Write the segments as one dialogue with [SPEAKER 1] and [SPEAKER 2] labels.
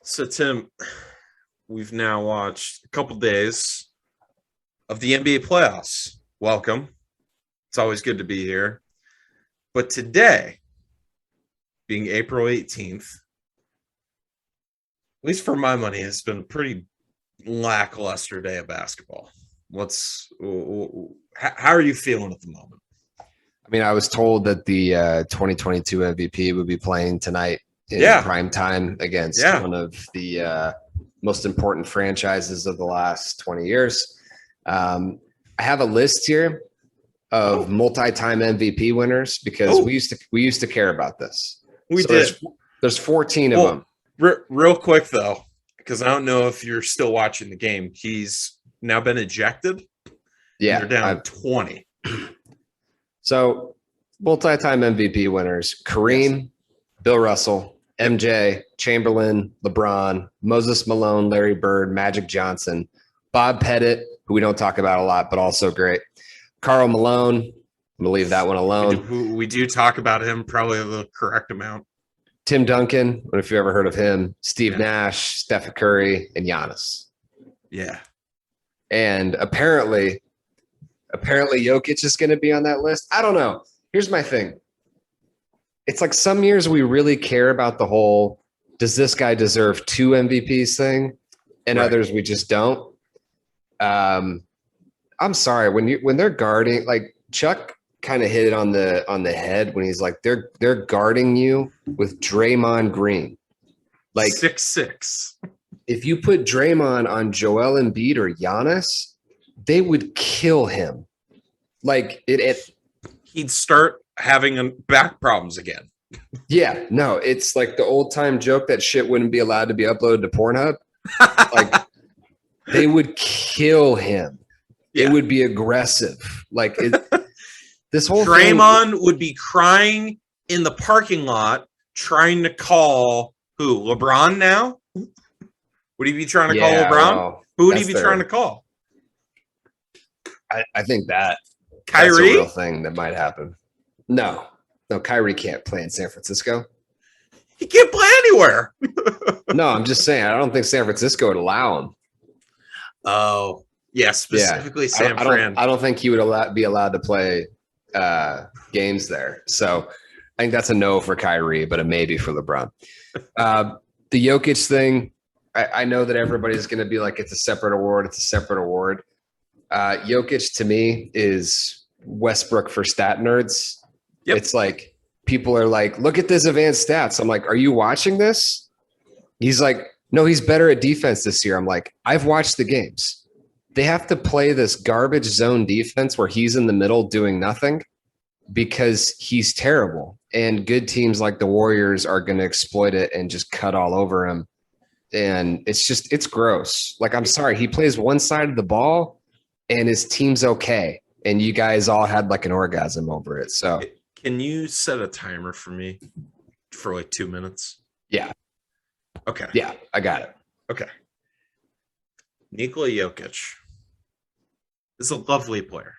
[SPEAKER 1] So, Tim, we've now watched a couple days of the NBA playoffs. Welcome. It's always good to be here. But today, being April 18th, at least for my money, has been a pretty lackluster day of basketball. How are you feeling at the moment?
[SPEAKER 2] I mean, I was told that the 2022 MVP would be playing tonight in
[SPEAKER 1] Yeah.
[SPEAKER 2] prime time against one of the most important franchises of the last 20 years. I have a list here of multi-time MVP winners because we used to care about this.
[SPEAKER 1] We did.
[SPEAKER 2] There's 14 of them.
[SPEAKER 1] Real quick though, because I don't know if you're still watching the game. He's now been ejected.
[SPEAKER 2] Yeah,
[SPEAKER 1] they're down 20.
[SPEAKER 2] So, multi-time MVP winners: Kareem, Bill Russell, MJ, Chamberlain, LeBron, Moses Malone, Larry Bird, Magic Johnson, Bob Pettit, who we don't talk about a lot, but also great. Karl Malone, we'll leave that one alone.
[SPEAKER 1] We do talk about him, probably the correct amount.
[SPEAKER 2] Tim Duncan, if you ever heard of him, Steve Nash, Steph Curry, and Giannis.
[SPEAKER 1] Yeah.
[SPEAKER 2] And apparently Jokic is going to be on that list. I don't know. Here's my thing. It's like some years we really care about the whole, does this guy deserve 2 MVPs thing? And others we just don't. I'm sorry. When they're guarding, like Chuck kind of hit it on the head when he's like, they're guarding you with Draymond Green. Like
[SPEAKER 1] 6'6".
[SPEAKER 2] If you put Draymond on Joel Embiid or Giannis, they would kill him. Like
[SPEAKER 1] he'd start having back problems again.
[SPEAKER 2] Yeah, no, it's like the old time joke that shit wouldn't be allowed to be uploaded to Pornhub. Like they would kill him. Yeah. It would be aggressive. Like this whole
[SPEAKER 1] Draymond would be crying in the parking lot trying to call who? LeBron now? Would he be trying to call LeBron?
[SPEAKER 2] Well,
[SPEAKER 1] who would he be trying to call?
[SPEAKER 2] I think that's
[SPEAKER 1] Kyrie?
[SPEAKER 2] a real thing that might happen. No, Kyrie can't play in San Francisco.
[SPEAKER 1] He can't play anywhere.
[SPEAKER 2] No, I'm just saying. I don't think San Francisco would allow him.
[SPEAKER 1] Oh, yeah, specifically San Fran.
[SPEAKER 2] I don't think he would be allowed to play games there. So I think that's a no for Kyrie, but a maybe for LeBron. The Jokic thing, I know that everybody's going to be like, it's a separate award. It's a separate award. Jokic to me is Westbrook for stat nerds. Yep. It's like people are like, look at this advanced stats. I'm like, are you watching this? He's like, no, he's better at defense this year. I'm like, I've watched the games. They have to play this garbage zone defense where he's in the middle doing nothing because he's terrible. And good teams like the Warriors are going to exploit it and just cut all over him. And it's gross. Like, I'm sorry. He plays one side of the ball and his team's okay. And you guys all had like an orgasm over it. So
[SPEAKER 1] can you set a timer for me for like 2 minutes?
[SPEAKER 2] Yeah.
[SPEAKER 1] Okay.
[SPEAKER 2] Yeah, I got it.
[SPEAKER 1] Okay. Nikola Jokic is a lovely player.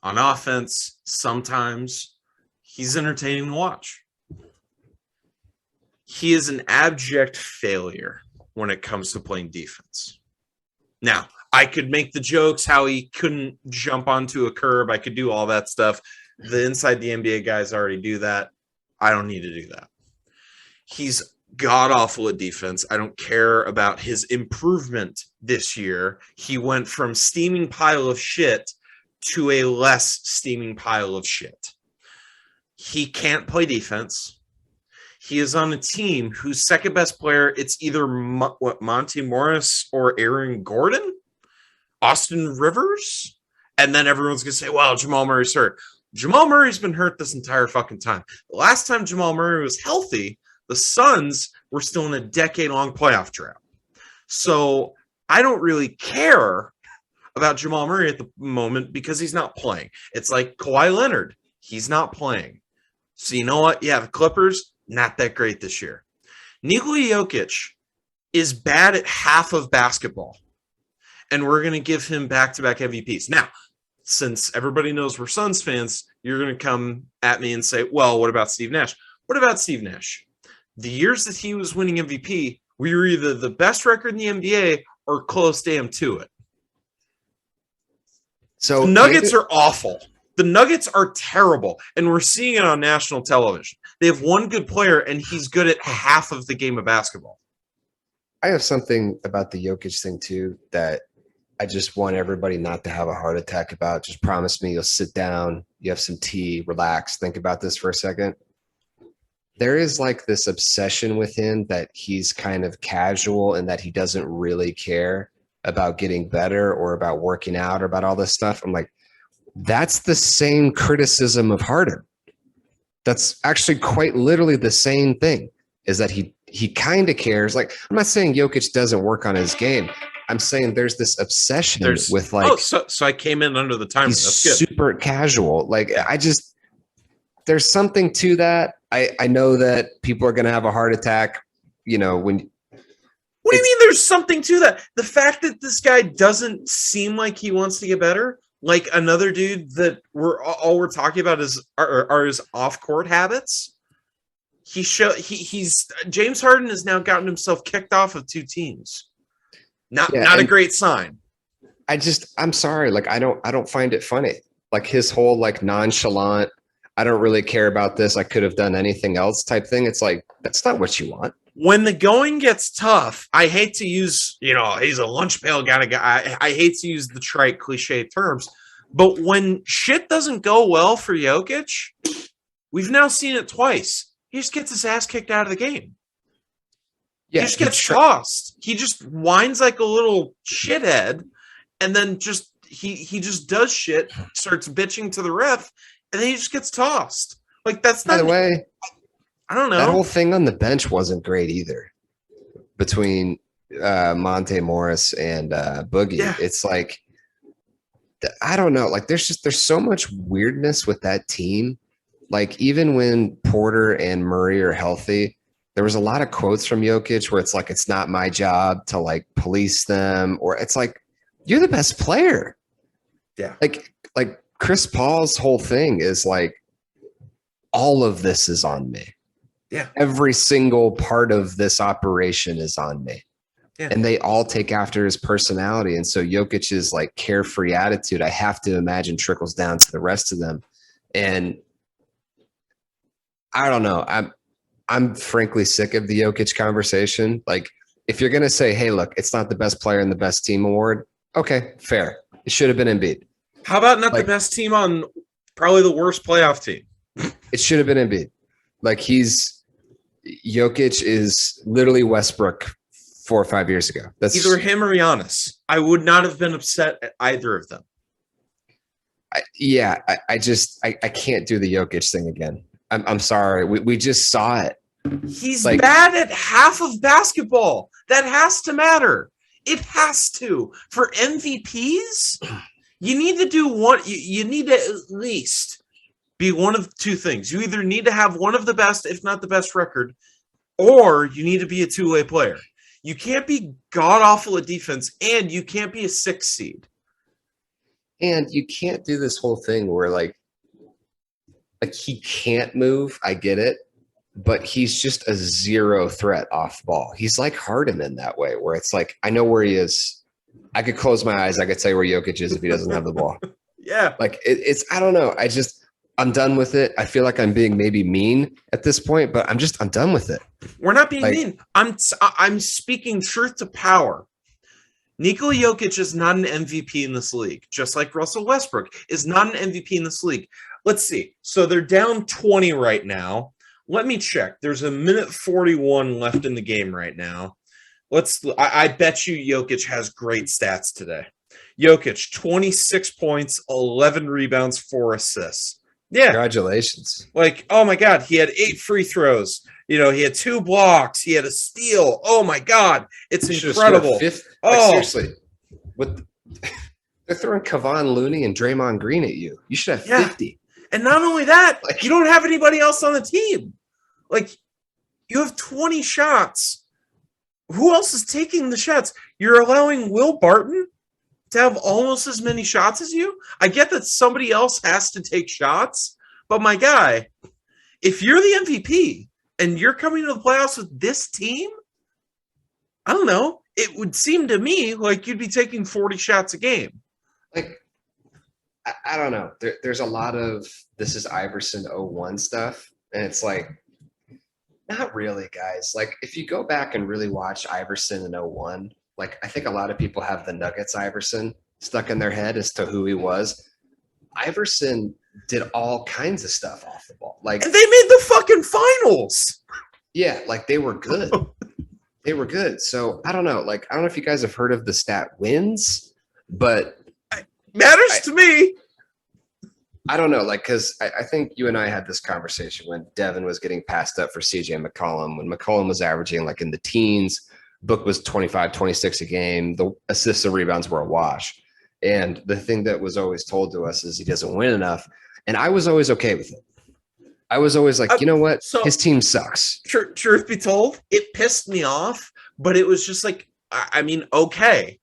[SPEAKER 1] On offense, sometimes he's entertaining to watch. He is an abject failure when it comes to playing defense. Now, I could make the jokes how he couldn't jump onto a curb. I could do all that stuff. The inside the NBA guys already do that. I don't need to do that. He's god-awful at defense. I don't care about his improvement this year. He went from steaming pile of shit to a less steaming pile of shit. He can't play defense. He is on a team whose second best player, it's either Monty Morris or Aaron Gordon, Austin Rivers, and then everyone's going to say, well, Jamal Murray's hurt. Jamal Murray's been hurt this entire fucking time. The last time Jamal Murray was healthy, the Suns were still in a decade-long playoff drought. So I don't really care about Jamal Murray at the moment because he's not playing. It's like Kawhi Leonard. He's not playing. So you know what? Yeah, the Clippers, not that great this year. Nikola Jokic is bad at half of basketball. And we're going to give him back-to-back MVPs. Now, since everybody knows we're Suns fans, you're going to come at me and say, well, what about Steve Nash? What about Steve Nash? The years that he was winning MVP We were either the best record in the NBA or close damn to it.
[SPEAKER 2] So
[SPEAKER 1] the Nuggets are awful. The Nuggets are terrible, and we're seeing it on national television. They have one good player, and he's good at half of the game of basketball.
[SPEAKER 2] I have something about the Jokic thing too that I just want everybody not to have a heart attack about. Just promise me you'll sit down, you have some tea, relax, think about this for a second. There is like this obsession with him that he's kind of casual and that he doesn't really care about getting better or about working out or about all this stuff. I'm like, that's the same criticism of Harden. That's actually quite literally the same thing, is that he kind of cares. Like, I'm not saying Jokic doesn't work on his game. I'm saying there's this obsession with like.
[SPEAKER 1] Oh, so I came in under the timer.
[SPEAKER 2] He's
[SPEAKER 1] That's good.
[SPEAKER 2] Super casual. Like, there's something to that. I know that people are going to have a heart attack, when.
[SPEAKER 1] What do you mean there's something to that? The fact that this guy doesn't seem like he wants to get better, like another dude that we're talking about are his off-court habits. He's James Harden has now gotten himself kicked off of 2 teams. Not a great sign.
[SPEAKER 2] I'm sorry. Like, I don't find it funny. Like his whole like nonchalant, I don't really care about this, I could have done anything else type thing. It's like, that's not what you want.
[SPEAKER 1] When the going gets tough, I hate to use, he's a lunch pail kind of guy. I hate to use the trite cliche terms, but when shit doesn't go well for Jokic, we've now seen it twice. He just gets his ass kicked out of the game. Yeah, he just gets tossed. He just whines like a little shithead, and then he just does shit, starts bitching to the ref, and then he just gets tossed. Like, that's not.
[SPEAKER 2] By the way,
[SPEAKER 1] I don't know.
[SPEAKER 2] That whole thing on the bench wasn't great either. Between Monte Morris and Boogie, yeah. It's like, I don't know. Like, there's so much weirdness with that team. Like, even when Porter and Murray are healthy, there was a lot of quotes from Jokic where it's like, it's not my job to like police them, or it's like, you're the best player.
[SPEAKER 1] Yeah.
[SPEAKER 2] Like Chris Paul's whole thing is like, all of this is on me.
[SPEAKER 1] Yeah.
[SPEAKER 2] Every single part of this operation is on me.
[SPEAKER 1] Yeah.
[SPEAKER 2] And they all take after his personality. And so Jokic's like carefree attitude, I have to imagine, trickles down to the rest of them. And I don't know. I'm frankly sick of the Jokic conversation. Like, if you're going to say, hey, look, it's not the best player in the best team award. Okay, fair. It should have been Embiid.
[SPEAKER 1] How about not the best team on probably the worst playoff team?
[SPEAKER 2] It should have been Embiid. Like, Jokic is literally Westbrook 4 or 5 years ago. That's
[SPEAKER 1] either him or Giannis. I would not have been upset at either of them.
[SPEAKER 2] I can't do the Jokic thing again. I'm sorry. We just saw it.
[SPEAKER 1] He's bad at half of basketball. That has to matter. It has to. For MVPs, you need to do one. You need to at least be one of 2 things. You either need to have one of the best, if not the best record, or you need to be a two-way player. You can't be god-awful at defense, and you can't be a 6 seed.
[SPEAKER 2] And you can't do this whole thing where like he can't move. I get it. But he's just a zero threat off ball. He's like Harden in that way, where it's like, I know where he is. I could close my eyes. I could tell you where Jokic is if he doesn't have the ball.
[SPEAKER 1] Yeah.
[SPEAKER 2] Like it's, I don't know. I'm done with it. I feel like I'm being maybe mean at this point, but I'm done with it.
[SPEAKER 1] We're not being mean. I'm speaking truth to power. Nikola Jokic is not an MVP in this league, just like Russell Westbrook is not an MVP in this league. Let's see. So they're down 20 right now. Let me check. There's 1:41 left in the game right now. I bet you Jokic has great stats today. Jokic, 26 points, 11 rebounds, 4 assists. Yeah.
[SPEAKER 2] Congratulations.
[SPEAKER 1] Like, oh my God, he had 8 free throws. He had 2 blocks. He had a steal. Oh my God. It's incredible.
[SPEAKER 2] Seriously. They're throwing Kevon Looney and Draymond Green at you. You should have 50.
[SPEAKER 1] And not only that, you don't have anybody else on the team. Like, you have 20 shots. Who else is taking the shots? You're allowing Will Barton to have almost as many shots as you? I get that somebody else has to take shots, but my guy, if you're the MVP and you're coming to the playoffs with this team, I don't know. It would seem to me like you'd be taking 40 shots a game.
[SPEAKER 2] Like, I don't know. There's a lot of this is Iverson 01 stuff. And it's like, not really, guys. Like, if you go back and really watch Iverson in 01, like, I think a lot of people have the Nuggets Iverson stuck in their head as to who he was. Iverson did all kinds of stuff off the ball. Like,
[SPEAKER 1] and they made the fucking finals.
[SPEAKER 2] Yeah, like they were good. They were good. So I don't know. Like, I don't know if you guys have heard of the stat wins, but
[SPEAKER 1] matters to me.
[SPEAKER 2] I don't know. Like, because I think you and I had this conversation when Devin was getting passed up for CJ McCollum, when McCollum was averaging like in the teens, Book was 25, 26 a game. The assists and rebounds were a wash. And the thing that was always told to us is he doesn't win enough. And I was always okay with it. I was always like, you know what?
[SPEAKER 1] So,
[SPEAKER 2] his team sucks.
[SPEAKER 1] Truth be told, it pissed me off, but it was just like, I mean, okay.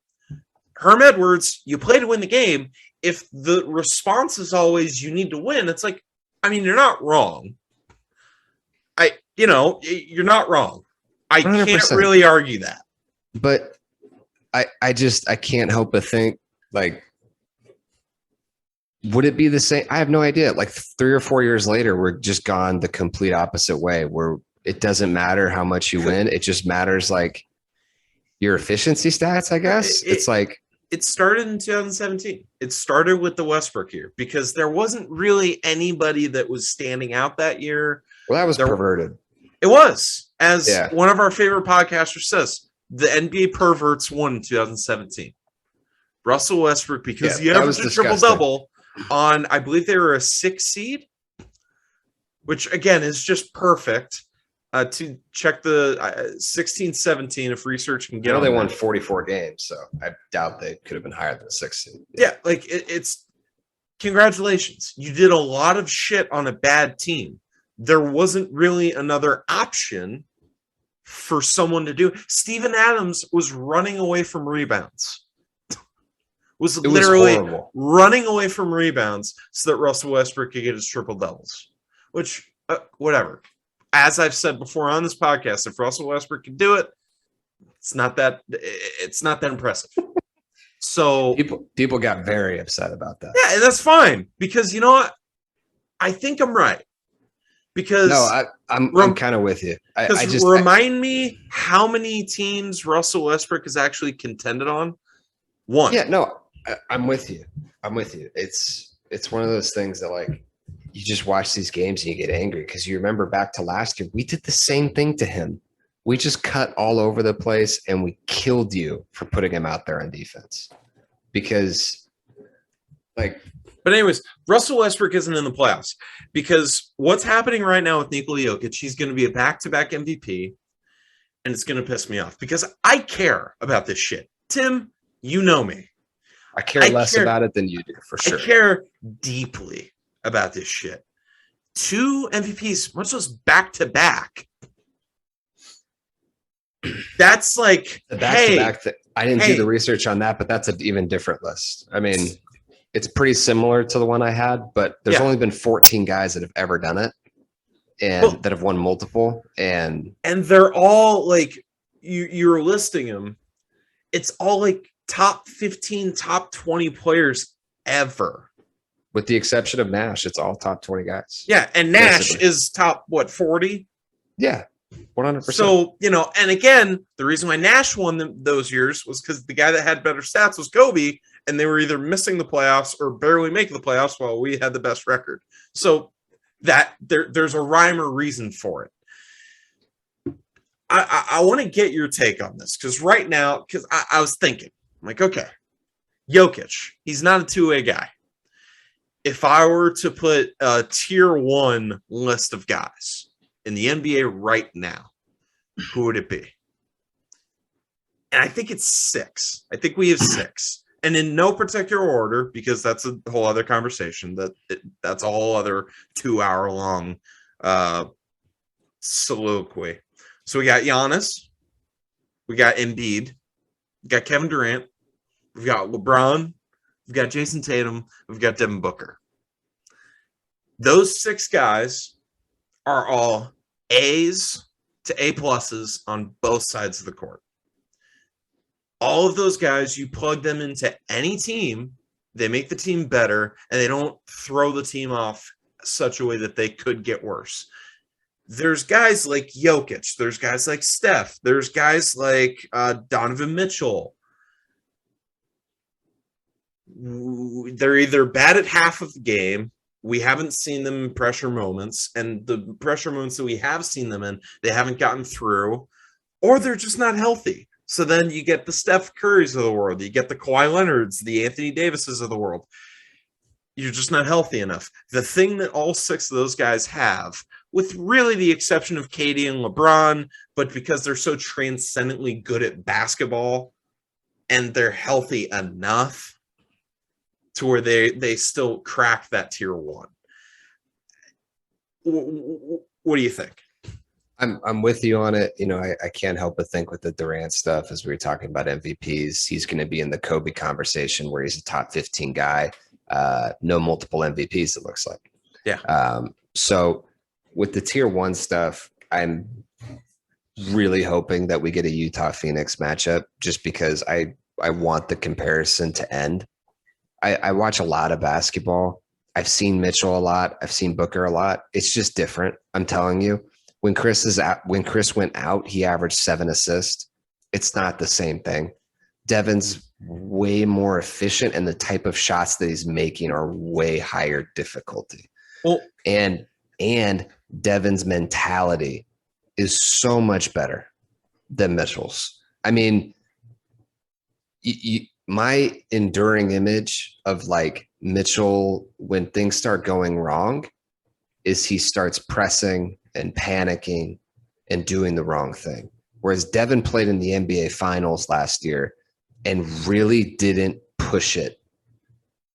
[SPEAKER 1] Herm Edwards, you play to win the game. If the response is always you need to win, it's like, I mean, you're not wrong. You're not wrong. I 100%. Can't really argue that.
[SPEAKER 2] But I can't help but think, like, would it be the same? I have no idea. Like 3 or 4 years later, we're just gone the complete opposite way, where it doesn't matter how much you win. It just matters like your efficiency stats, I guess. It's like
[SPEAKER 1] it started in 2017. It started with the Westbrook year because there wasn't really anybody that was standing out that year.
[SPEAKER 2] Well, that was perverted.
[SPEAKER 1] It was. As one of our favorite podcasters says, the NBA perverts won in 2017. Russell Westbrook, because he averaged a triple-double on, I believe they were a 6 seed, which, again, is just perfect. To check the 16-17 if research can get on.
[SPEAKER 2] They won 44 games, so I doubt they could have been higher than 6 seed.
[SPEAKER 1] Yeah, like it's congratulations. You did a lot of shit on a bad team. There wasn't really another option for someone to do. Steven Adams was running away from rebounds. was literally running away from rebounds so that Russell Westbrook could get his triple doubles, which whatever. As I've said before on this podcast, if Russell Westbrook can do it, it's not that impressive. So
[SPEAKER 2] people got very upset about that.
[SPEAKER 1] Yeah, and that's fine because you know what? I think I'm right. Because
[SPEAKER 2] I'm kind of with you.
[SPEAKER 1] Remind me how many teams Russell Westbrook has actually contended on. One.
[SPEAKER 2] Yeah, no, I'm with you. It's one of those things that like you just watch these games and you get angry because you remember back to last year, we did the same thing to him. We just cut all over the place and we killed you for putting him out there on defense because like.
[SPEAKER 1] But anyways, Russell Westbrook isn't in the playoffs because what's happening right now with Nikola Jokic, he's going to be a back-to-back MVP, and it's going to piss me off because I care about this shit. Tim, you know me.
[SPEAKER 2] I care less about it than you do, for sure.
[SPEAKER 1] I care deeply about this shit. 2 MVPs, much less back-to-back. That's like,
[SPEAKER 2] the back-to-back thing. I didn't do the research on that, but that's an even different list. I mean, it's pretty similar to the one I had, but there's only been 14 guys that have ever done it and that have won multiple. And
[SPEAKER 1] they're all like, you're listing them. It's all like top 15, top 20 players ever.
[SPEAKER 2] With the exception of Nash, it's all top 20 guys.
[SPEAKER 1] Yeah, and Nash is top, 40?
[SPEAKER 2] Yeah, 100%.
[SPEAKER 1] So, and again, the reason why Nash won those years was because the guy that had better stats was Kobe, and they were either missing the playoffs or barely making the playoffs while we had the best record. So that there's a rhyme or reason for it. I want to get your take on this because right now, because I was thinking, I'm like, okay, Jokic, he's not a two-way guy. If I were to put a tier 1 list of guys in the NBA right now, who would it be? And I think it's 6. I think we have 6. And in no particular order, because that's a whole other conversation. That's a whole other 2-hour-long soliloquy. So we got Giannis, we got Embiid, we got Kevin Durant, we've got LeBron, we've got Jason Tatum, we've got Devin Booker. Those 6 guys are all A's to A pluses on both sides of the court. All of those guys, you plug them into any team, they make the team better, and they don't throw the team off such a way that they could get worse. There's guys like Jokic, there's guys like Steph, there's guys like Donovan Mitchell. They're either bad at half of the game, we haven't seen them in pressure moments, and the pressure moments that we have seen them in, they haven't gotten through, or they're just not healthy. So then you get the Steph Currys of the world, you get the Kawhi Leonards, the Anthony Davises of the world. You're just not healthy enough. The thing that all six of those guys have, with really the exception of KD and LeBron, but because they're so transcendently good at basketball and they're healthy enough to where they still crack that tier one. What do you think?
[SPEAKER 2] I'm with you on it. I can't help but think with the Durant stuff, as we were talking about MVPs, he's going to be in the Kobe conversation where he's a top 15 guy. No multiple MVPs, it looks like.
[SPEAKER 1] Yeah.
[SPEAKER 2] So with the tier one stuff, I'm really hoping that we get a Utah Phoenix matchup just because I want the comparison to end. I watch a lot of basketball. I've seen Mitchell a lot. I've seen Booker a lot. It's just different. I'm telling you. When Chris went out, he averaged 7 assists. It's not the same thing. Devin's way more efficient, and the type of shots that he's making are way higher difficulty.
[SPEAKER 1] Well,
[SPEAKER 2] and Devin's mentality is so much better than Mitchell's. I mean, my enduring image of like Mitchell when things start going wrong is he starts pressing and panicking and doing the wrong thing. Whereas Devin played in the NBA Finals last year and really didn't push it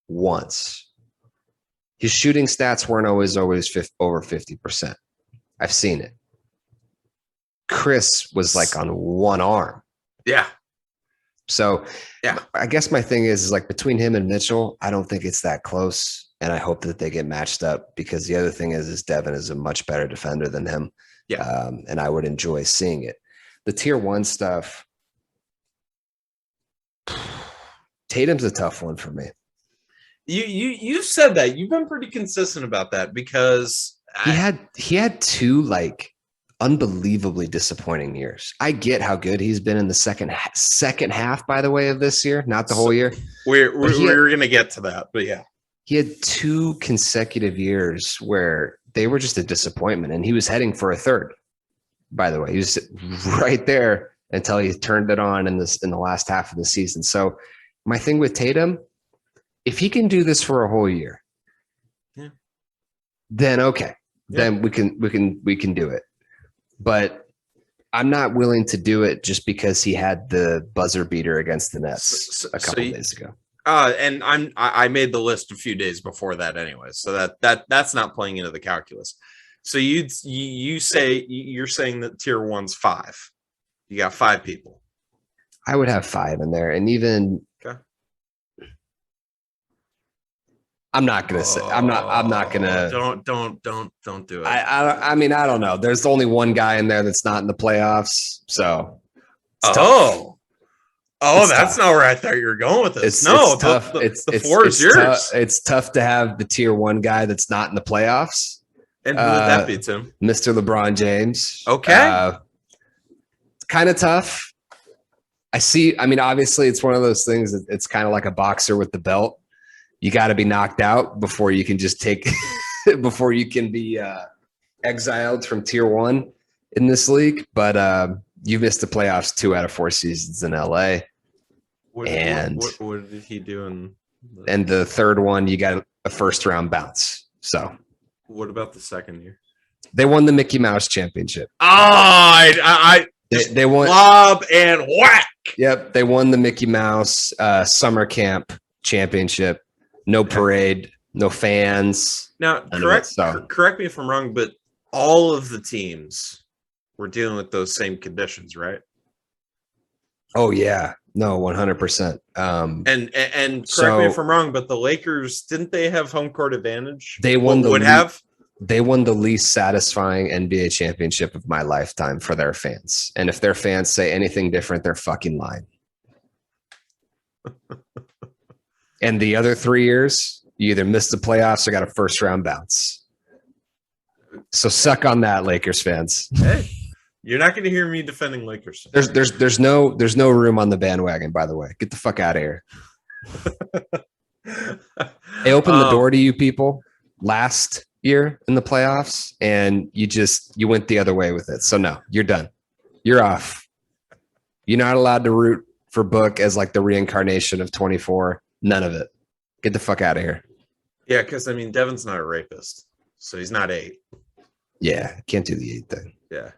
[SPEAKER 2] once. His shooting stats weren't always over 50%. I've seen it. Chris was like on one arm.
[SPEAKER 1] Yeah.
[SPEAKER 2] So
[SPEAKER 1] yeah,
[SPEAKER 2] I guess my thing is like between him and Mitchell, I don't think it's that close. And I hope that they get matched up because the other thing is Devin is a much better defender than him.
[SPEAKER 1] Yeah.
[SPEAKER 2] And I would enjoy seeing it. The tier one stuff, Tatum's a tough one for me.
[SPEAKER 1] You've said that. You've been pretty consistent about that because
[SPEAKER 2] he had 2 like unbelievably disappointing years. I get how good he's been in the second half, by the way, of this year, not the whole year.
[SPEAKER 1] We're going to get to that, but yeah.
[SPEAKER 2] He had 2 consecutive years where they were just a disappointment, and he was heading for a third. By the way, he was right there until he turned it on in the last half of the season. So my thing with Tatum, if he can do this for a whole year, then okay, then we can do it. But I'm not willing to do it just because he had the buzzer beater against the Nets a couple days ago.
[SPEAKER 1] And I made the list a few days before that anyway, so that's not playing into the calculus. So you're saying that tier one's 5. You got 5 people.
[SPEAKER 2] I would have 5 in there, and even I'm not gonna say I'm not gonna
[SPEAKER 1] don't do it.
[SPEAKER 2] I mean I don't know. There's only one guy in there that's not in the playoffs, so
[SPEAKER 1] that's tough. Not where I thought you were going with this.
[SPEAKER 2] It's tough.
[SPEAKER 1] The floor is yours.
[SPEAKER 2] It's tough to have the tier one guy that's not in the playoffs.
[SPEAKER 1] And who would that be, Tim?
[SPEAKER 2] Mr. LeBron James.
[SPEAKER 1] Okay.
[SPEAKER 2] It's kind of tough. I mean, obviously it's one of those things that it's kind of like a boxer with the belt. You got to be knocked out before you can just before you can be exiled from tier one in this league. But you missed the playoffs 2 out of 4 seasons in LA.
[SPEAKER 1] What did he do
[SPEAKER 2] and the third one, you got a first round bounce. So
[SPEAKER 1] what about the second year?
[SPEAKER 2] They won the Mickey Mouse Championship.
[SPEAKER 1] They won lob and whack.
[SPEAKER 2] Yep, they won the Mickey Mouse summer camp championship. No parade, no fans.
[SPEAKER 1] Now, correct me if I'm wrong, but all of the teams were dealing with those same conditions, right?
[SPEAKER 2] Oh yeah, no, 100%.
[SPEAKER 1] And correct me if I'm wrong, but the Lakers, didn't they have home court advantage?
[SPEAKER 2] They won They won the least satisfying NBA championship of my lifetime for their fans. And if their fans say anything different, they're fucking lying. And the other 3 years, you either missed the playoffs or got a first round bounce. So suck on that, Lakers fans.
[SPEAKER 1] Hey, you're not going to hear me defending Lakers.
[SPEAKER 2] There's no room on the bandwagon, by the way. Get the fuck out of here. They opened the door to you people last year in the playoffs, and you went the other way with it. So no, you're done. You're off. You're not allowed to root for Book as like the reincarnation of 24. None of it. Get the fuck out of here.
[SPEAKER 1] Yeah, because I mean, Devin's not a rapist, so he's not 8.
[SPEAKER 2] Yeah, can't do the 8 thing.
[SPEAKER 1] Yeah,